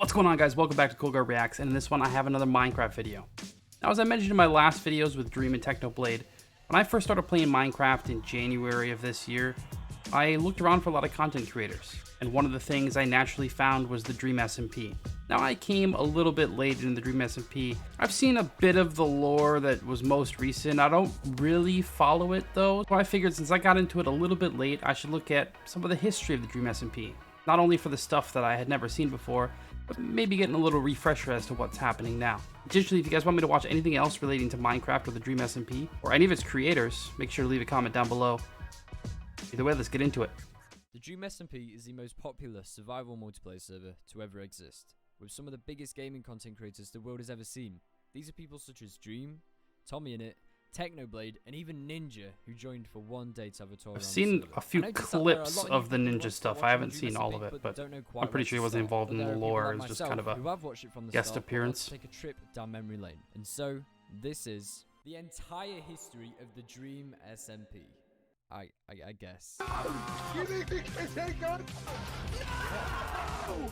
What's going on, guys? Welcome back to Kolgarr Reacts, and in this one I have another Minecraft video. Now, as I mentioned in my last videos with Dream and Technoblade, when I first started playing Minecraft in January of this year, I looked around for a lot of content creators, and one of the things I naturally found was the Dream SMP. Now, I came a little bit late in the Dream SMP. I've seen a bit of the lore that was most recent. I don't really follow it though, so I figured since I got into it a little bit late, I should look at some of the history of the Dream SMP. Not only for the stuff that I had never seen before, but maybe getting a little refresher as to what's happening now. Additionally, if you guys want me to watch anything else relating to Minecraft or the Dream SMP, or any of its creators, make sure to leave a comment down below. Either way, let's get into it. The Dream SMP is the most popular survival multiplayer server to ever exist, with some of the biggest gaming content creators the world has ever seen. These are people such as Dream, TommyInnit, Technoblade, and even Ninja, who joined for one day to have a tour around. I've seen a few clips of the Ninja stuff. I haven't seen all of it, but I'm pretty sure he wasn't involved in the lore. It was just kind of a guest appearance. Take a trip down memory lane. And so, this is the entire history of the Dream SMP. I guess. You think you can take us? No!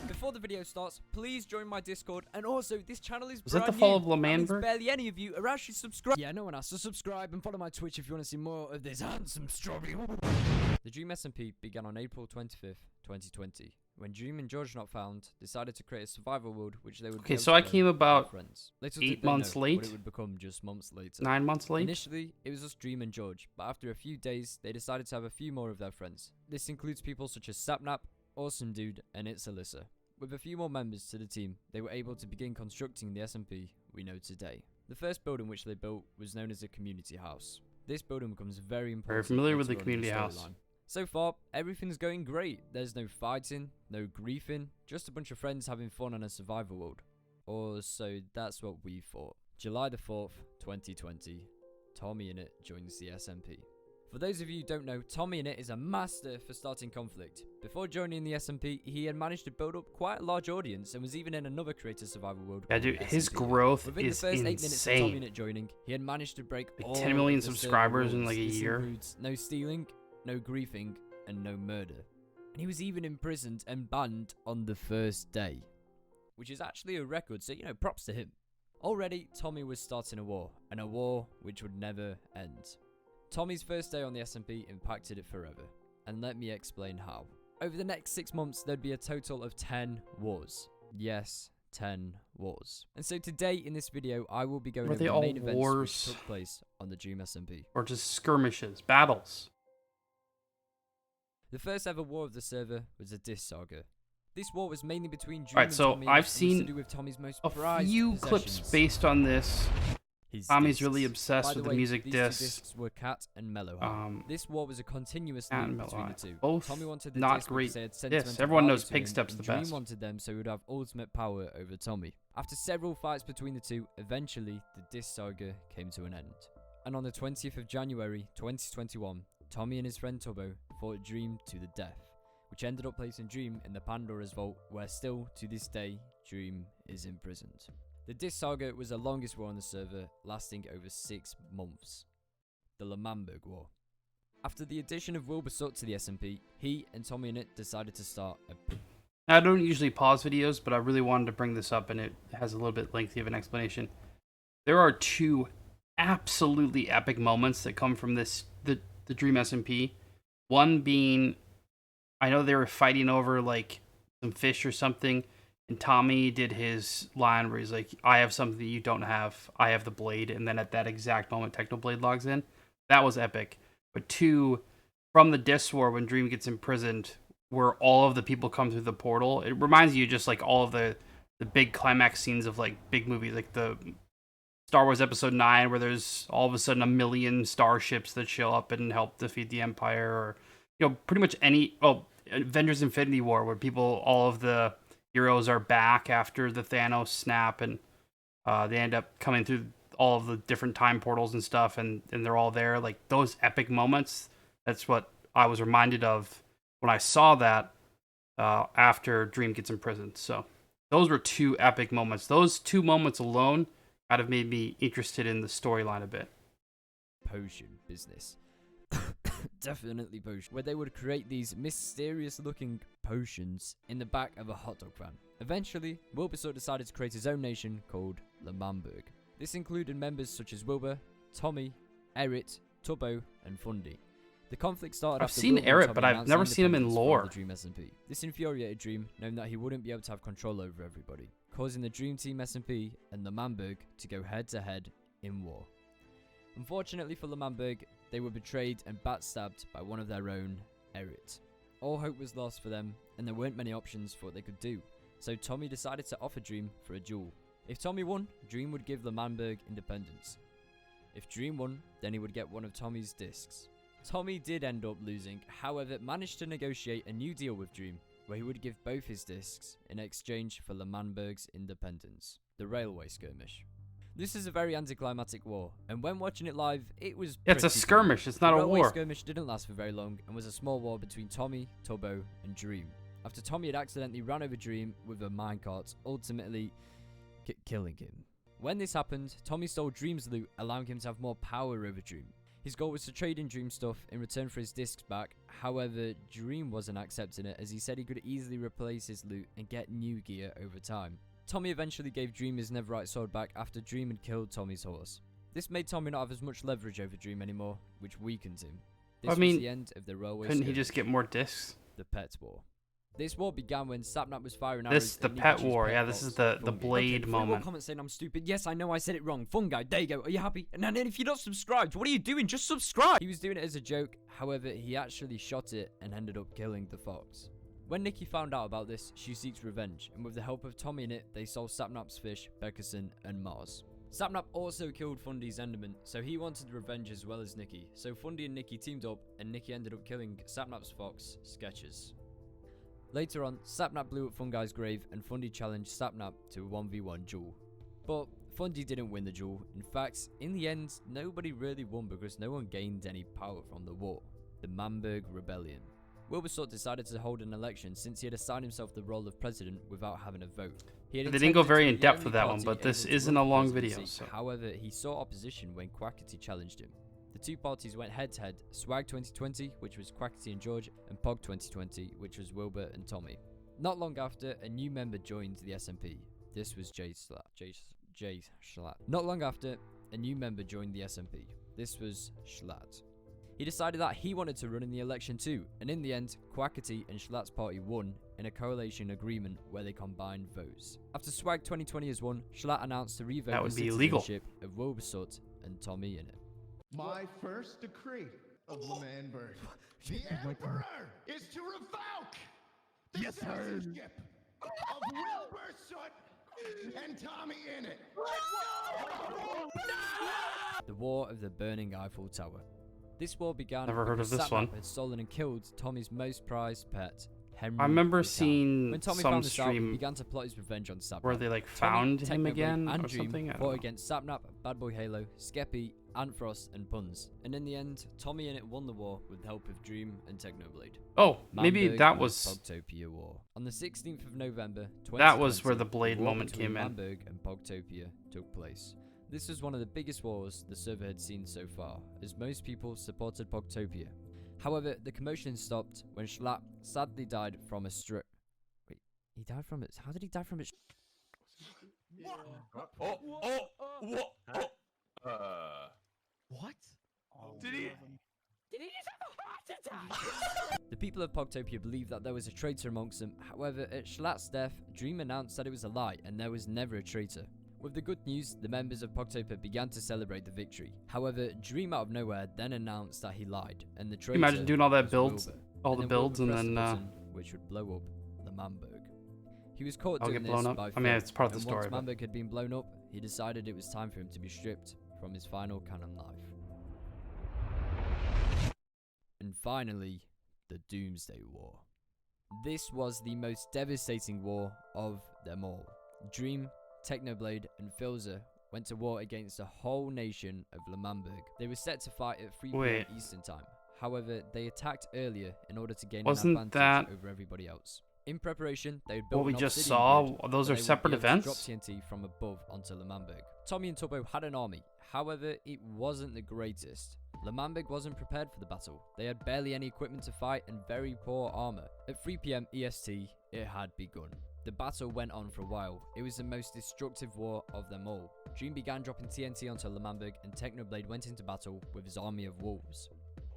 Before the video starts, please join my Discord, and also this channel is that the fall of Lamanberg? Barely any of you are actually subscribed. Yeah, no one has to subscribe, and follow my Twitch if you want to see more of this handsome strawberry. The Dream SMP began on April 25th, 2020, when Dream and George Not Found decided to create a survival world which they would. Okay, so I came about friends. 8 months late. It would become just months later. 9 months late. Initially, it was just Dream and George, but after a few days, they decided to have a few more of their friends. This includes people such as Sapnap, Awesome Dude, and It's Alyssa. With a few more members to the team, they were able to begin constructing the SMP we know today. The first building which they built was known as a community house. This building becomes very important. Very familiar with the community house. So far, everything's going great. There's no fighting, no griefing, just a bunch of friends having fun on a survival world. Or so that's what we thought. July the 4th, 2020, TommyInnit joins the SMP. For those of you who don't know, TommyInnit is a master for starting conflict. Before joining the SMP, he had managed to build up quite a large audience and was even in another creator survival world. Yeah, dude, his growth Within is the first 8 minutes of insane. TommyInnit joining, he had managed to break Like all 10 million of the subscribers server in like a rules. This year. includes no stealing, no griefing, and no murder. And he was even imprisoned and banned on the first day, which is actually a record, so props to him. Already, Tommy was starting a war, and a war which would never end. Tommy's first day on the SMP impacted it forever, and let me explain how. Over the next 6 months, there'd be a total of 10 wars. Yes, 10 wars. And so today in this video, I will be going over the main events which took place on the Dream SMP. Or just skirmishes, battles. The first ever war of the server was the Dis Saga. This war was mainly between Dream Alright, so and Tommy, I've and seen to do with Tommy's most a prized few clips possessions. based on this. His Tommy's discs. really obsessed By with the way, music these discs. two discs were Cat and Mellowhigh. This war was a continuous Cat lead and between the Mellowhigh. two. Both Tommy wanted the not discs great because they had discs. sentimental Everyone value knows to him, Pigstep's and the Dream best. wanted them so he would have ultimate power over Tommy. After several fights between the two, eventually the Disc Saga came to an end. And on the 20th of January 2021, Tommy and his friend Tubbo fought Dream to the death, which ended up placing Dream in the Pandora's Vault, where still, to this day, Dream is imprisoned. The Disc Saga was the longest war on the server, lasting over 6 months. The Lamanberg War. After the addition of Wilbur Soot to the SMP, he and TommyInnit decided to start a... I don't usually pause videos, but I really wanted to bring this up, and it has a little bit lengthy of an explanation. There are 2 absolutely epic moments that come from the Dream SMP. One being, I know they were fighting over like some fish or something, and Tommy did his line where he's like, I have something that you don't have, I have the blade, and then at that exact moment Technoblade logs in. That was epic. But 2, from the Disc War when Dream gets imprisoned, where all of the people come through the portal, it reminds you just like all of the big climax scenes of like big movies, like the Star Wars Episode 9, where there's all of a sudden a million starships that show up and help defeat the Empire, or pretty much any Avengers Infinity War, where all of the heroes are back after the Thanos snap, and they end up coming through all of the different time portals and stuff, and they're all there. Like those epic moments, that's what I was reminded of when I saw that after Dream gets imprisoned. So those were 2 epic moments. Those 2 moments alone kind of made me interested in the storyline a bit. Potion business. definitely potion, where they would create these mysterious looking potions in the back of a hot dog van. Eventually, Wilbur decided to create his own nation called L'Manberg. This included members such as Wilbur, Tommy, Erit, Tubbo, and Fundy. The conflict started I've after seen Wilbur and Erit, Tommy but I've announced never seen him in independence from lore. the Dream SMP. This infuriated Dream, knowing that he wouldn't be able to have control over everybody, causing the Dream Team SMP and L'Manberg to go head-to-head in war. Unfortunately for L'Manberg, they were betrayed and backstabbed by one of their own, Erit. All hope was lost for them, and there weren't many options for what they could do, so Tommy decided to offer Dream for a duel. If Tommy won, Dream would give L'Manberg independence. If Dream won, then he would get one of Tommy's discs. Tommy did end up losing, however managed to negotiate a new deal with Dream, where he would give both his discs in exchange for L'Manberg's independence. The Railway Skirmish. This is a very anticlimactic war, and when watching it live, it was It's a pretty skirmish, it's not the a Railway war. Skirmish didn't last for very long, and was a small war between Tommy, Tubbo, and Dream. After Tommy had accidentally ran over Dream with a minecart, ultimately killing him. When this happened, Tommy stole Dream's loot, allowing him to have more power over Dream. His goal was to trade in Dream stuff in return for his discs back, however, Dream wasn't accepting it as he said he could easily replace his loot and get new gear over time. Tommy eventually gave Dream his netherite sword back after Dream had killed Tommy's horse. This made Tommy not have as much leverage over Dream anymore, which weakened him. This I mean, was the end of the Railway Couldn't he Skirmish. just get more discs? The Pet War. This war began when Sapnap was firing arrows. This the at pet Nikachi's war. pet Yeah, this fox, is the Fungi. blade Okay, moment. comment saying I'm stupid. Yes, I know I said it wrong. Fungi, there you go. Are you happy? And then if you're not subscribed, what are you doing? Just subscribe. He was doing it as a joke. However, he actually shot it and ended up killing the fox. When Nikki found out about this, she seeks revenge, and with the help of Tommy in it, they stole Sapnap's fish, Beckerson, and Mars. Sapnap also killed Fundy's Enderman, so he wanted revenge as well as Nikki. So Fundy and Nikki teamed up, and Nikki ended up killing Sapnap's fox, Sketches. Later on, Sapnap blew up Fungi's grave, and Fundy challenged Sapnap to a 1v1 duel. But Fundy didn't win the duel. In fact, in the end, nobody really won because no one gained any power from the war. The Manberg Rebellion. Wilbur decided to hold an election since he had assigned himself the role of president without having a vote. They didn't go very in depth with that one, but this isn't a long video. So. However, he saw opposition when Quackity challenged him. The two parties went head-to-head, Swag 2020, which was Quackity and George, and Pog 2020, which was Wilbur and Tommy. Not long after, a new member joined the SMP. This was Jay Schlatt. Not long after, a new member joined the SMP. This was Schlatt. He decided that he wanted to run in the election too, and in the end, Quackity and Schlatt's party won in a coalition agreement where they combined votes. After Swag 2020 has won, Schlatt announced to revoke That the would be illegal. citizenship of Wilbur and Tommy in it. My first decree of L'Manberg. The Emperor is to revoke the citizenship of Wilbur Soot and Tommy in it. The War of the Burning Eiffel Tower. This war began Never heard of because this Sapnap one. had stolen and killed Tommy's most prized pet, Henry. I remember the Cat. seeing When Tommy some found this out, he stream began to plot his revenge on Sapnap. where they like Tommy, found him Technoblade, again and or Dream something. I don't fought know. against Sapnap, Bad Boy Halo, Skeppy, Antfrost, and Puns. And in the end, Tommy and it won the war with the help of Dream and Technoblade. Oh, maybe Manberg that and was Pogtopia War. On the 16th of November, 2020, that was where the blade war moment between came in. Manberg and Pogtopia took place. This was one of the biggest wars the server had seen so far, as most people supported Pogtopia. However, the commotion stopped when Schlatt sadly died from a stroke. Wait, he died from it? How did he die from it? What? Did he? The people of Pogtopia believed that there was a traitor amongst them. However, at Schlatt's death, Dream announced that it was a lie and there was never a traitor. With the good news, the members of Pogtopia began to celebrate the victory. However, Dream out of nowhere then announced that he lied, and the traitor Imagine doing all that was builds, Wilbur. all the then builds, Wilbur and pressed then the button, which would blow up the Manberg. He was caught I'll doing get blown this up. by I mean, fate, it's part of the and story, but- Once Manberg had been blown up, he decided it was time for him to be stripped from his final canon life. And finally, the Doomsday War. This was the most devastating war of them all. Dream, Technoblade, and Filzer went to war against the whole nation of L'Manberg. They were set to fight at 3 Wait. p.m. Eastern Time. However, they attacked earlier in order to gain Wasn't an advantage that over everybody else. In preparation, they had built what we an just obsidian saw? grid Those where are they would separate be able to events? drop TNT from above onto L'Manberg. Tommy and Tubbo had an army. However, it wasn't the greatest. L'Manberg wasn't prepared for the battle. They had barely any equipment to fight and very poor armor. At 3 PM EST, it had begun. The battle went on for a while. It was the most destructive war of them all. Dream began dropping TNT onto L'Manberg, and Technoblade went into battle with his army of wolves.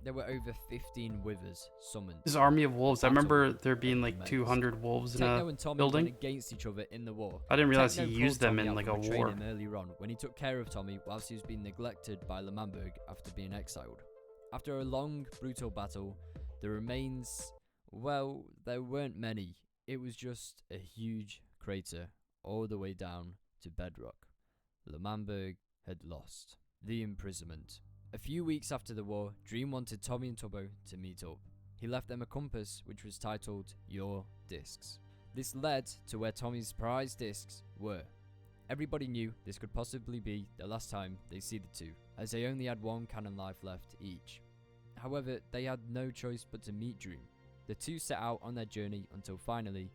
There were over 15 withers summoned. His army of wolves. I remember there being like 200 wolves in Techno a and Tommy building. went against each other in the war. I didn't realize Techno he called used them Tommy in out like for a betraying war. him earlier on when he took care of Tommy whilst he was being neglected by L'Manberg after being exiled. After a long, brutal battle, the remains, well, there weren't many. It was just a huge crater all the way down to bedrock. L'Manberg had lost. The imprisonment. A few weeks after the war, Dream wanted Tommy and Tubbo to meet up. He left them a compass which was titled Your Discs. This led to where Tommy's prized discs were. Everybody knew this could possibly be the last time they see the two, as they only had one cannon life left each. However, they had no choice but to meet Dream. The two set out on their journey until finally,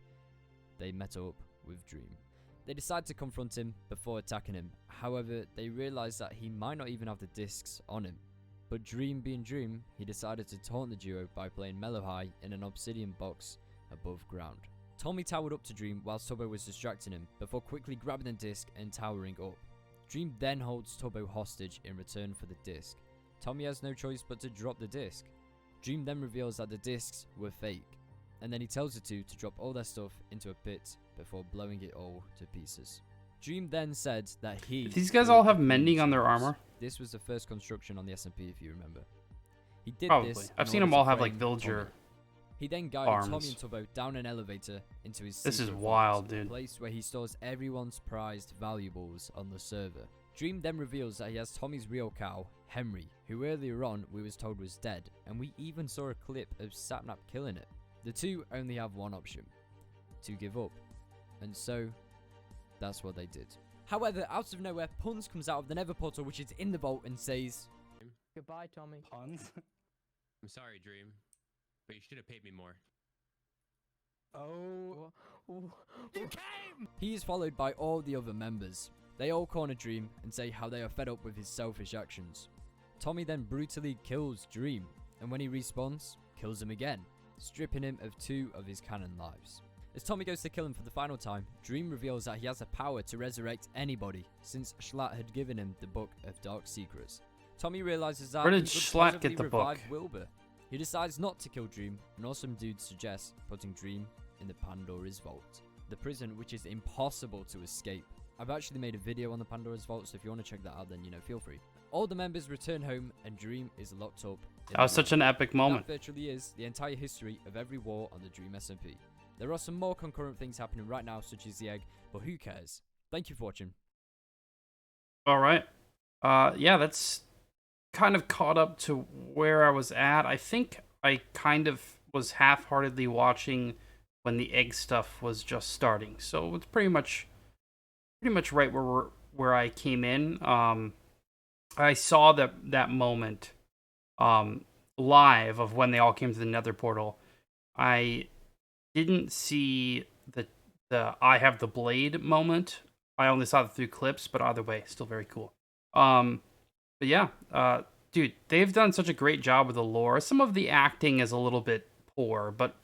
they met up with Dream. They decide to confront him before attacking him. However, they realize that he might not even have the discs on him. But Dream being Dream, he decided to taunt the duo by playing Mellow High in an obsidian box above ground. Tommy towered up to Dream whilst Tubbo was distracting him before quickly grabbing the disc and towering up. Dream then holds Tubbo hostage in return for the disc. Tommy has no choice but to drop the disc. Dream then reveals that the discs were fake, and then he tells the two to drop all their stuff into a pit before blowing it all to pieces. Dream then said that he... These guys all have mending on their armor? This was the first construction on the SMP, if you remember. He did Probably. this I've in seen order them all to have like frame villager. Tommy. He then guided arms. Tommy and Tubbo down an elevator into his This is secret wild, vault, dude. a place where he stores everyone's prized valuables on the server. Dream then reveals that he has Tommy's real cow, Henry, who earlier on we was told was dead, and we even saw a clip of Sapnap killing it. The two only have one option: to give up. And so, that's what they did. However, out of nowhere, Puns comes out of the Nether portal, which is in the vault, and says, "Goodbye, Tommy." Puns? I'm sorry, Dream, but you should have paid me more. Oh. You came! He is followed by all the other members. They all corner Dream and say how they are fed up with his selfish actions. Tommy then brutally kills Dream, and when he respawns, kills him again, stripping him of 2 of his cannon lives. As Tommy goes to kill him for the final time, Dream reveals that he has the power to resurrect anybody, since Schlatt had given him the Book of Dark Secrets. Tommy realizes that Where did he could Schlatt possibly get the revive book? Wilbur. He decides not to kill Dream, and awesome dude suggests putting Dream in the Pandora's Vault, the prison which is impossible to escape. I've actually made a video on the Pandora's Vault, so if you want to check that out, then feel free. All the members return home, and Dream is locked up. That was such an epic moment. That virtually is the entire history of every war on the Dream SMP. There are some more concurrent things happening right now, such as the egg, but who cares? Thank you for watching. All right. Yeah, that's kind of caught up to where I was at. I think I kind of was half-heartedly watching when the egg stuff was just starting. So it's pretty much right where I came in. I saw that moment live of when they all came to the Nether portal. I didn't see the I have the blade moment. I only saw it through clips, but either way, still very cool. But yeah, dude, they've done such a great job with the lore. Some of the acting is a little bit poor, but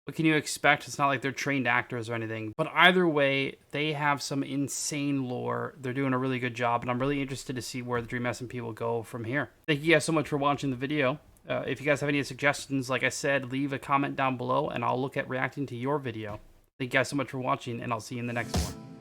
what can you expect? It's not like they're trained actors or anything. But either way, they have some insane lore. They're doing a really good job, and I'm really interested to see where the Dream SMP will go from here. Thank you guys so much for watching the video. If you guys have any suggestions, like I said, leave a comment down below, and I'll look at reacting to your video. Thank you guys so much for watching, and I'll see you in the next one.